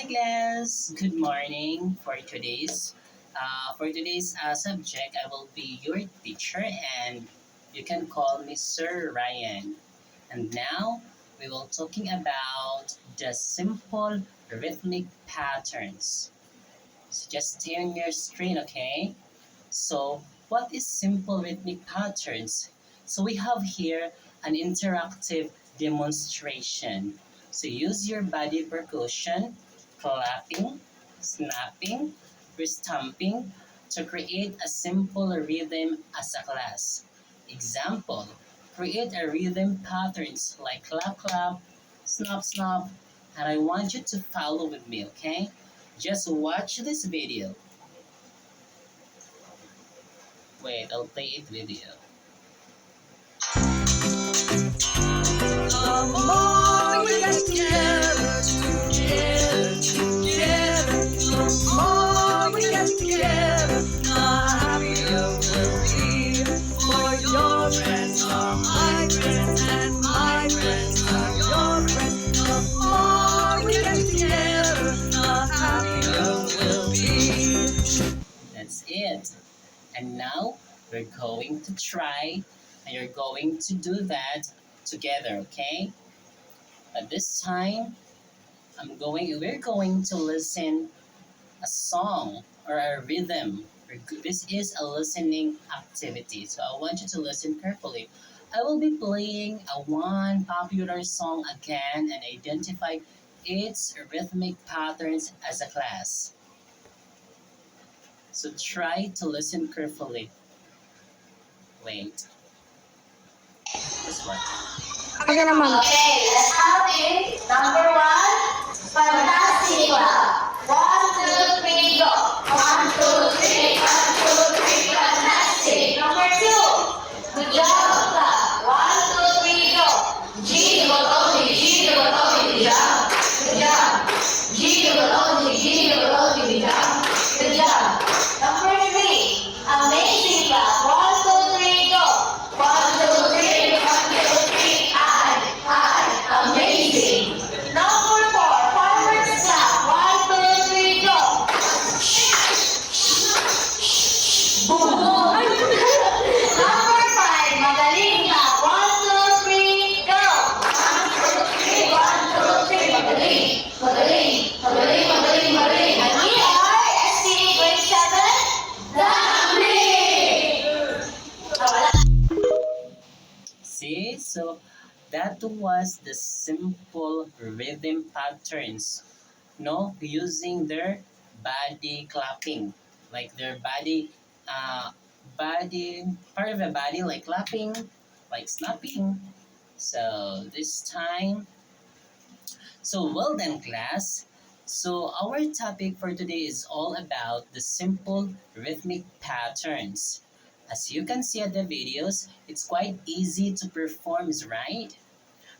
class. Good morning. For today's subject, I will be your teacher, and you can call me Sir Ryan. And now we will talking about the simple rhythmic patterns. So just stay on your screen, okay? So what is simple rhythmic patterns? So we have here an interactive demonstration. So use your body percussion, clapping, snapping, or stamping to create a simple rhythm as a class. Example, create a rhythm patterns like clap clap, snap snap, and I want you to follow with me, okay? Just watch this video. Wait, I'll play it with you. The more we get together, the more we get together, the happier we'll be. For your friends are my friends, and my friends are your friends. The more we get together, the happier we'll be. That's it. And now we're going to try and you're going to do that together, okay? But this time we're going to listen a song or a rhythm. This is a listening activity, so I want you to listen carefully. I will be playing a one popular song again and identify its rhythmic patterns as a class. So try to listen carefully. Wait, this one. Okay naman. Okay, let's count in. Number one, Fantastica. 1, 2, 3, go. 1, 2, 3, 1, 2, 3, fantastic. Number two, Pujamka. 1, 2, 3, go. G, Gotomi, G, Gotomi, Pujam. Pujam. G, Gotomi, G, Gotomi, Pujam. Pujam. Number three, Amazing Clap. 1, 2, 3, go. 1, 2, 3, 1, 2, 3, amazing. Number four, farmer's clap. 1, 2, 3, go. Boom. Number five, magaling clap. 1, 2, 3, go. 1, 2, 3, 1, 2, 3, magaling. Magaling. Magaling, magaling, magaling. And we are SCA grade 7, Dami. Wala. See, so that was the simple rhythm patterns. No, using their body clapping, like their body part of the body, like clapping, like snapping. So this time, so well done, class. So our topic for today is all about the simple rhythmic patterns. As you can see at the videos, it's quite easy to perform, right?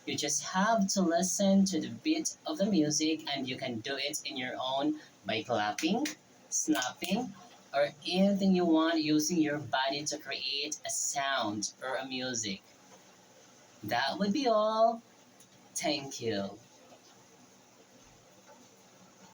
You just have to listen to the beat of the music and you can do it in your own by clapping, snapping, or anything you want using your body to create a sound or a music. That would be all. Thank you.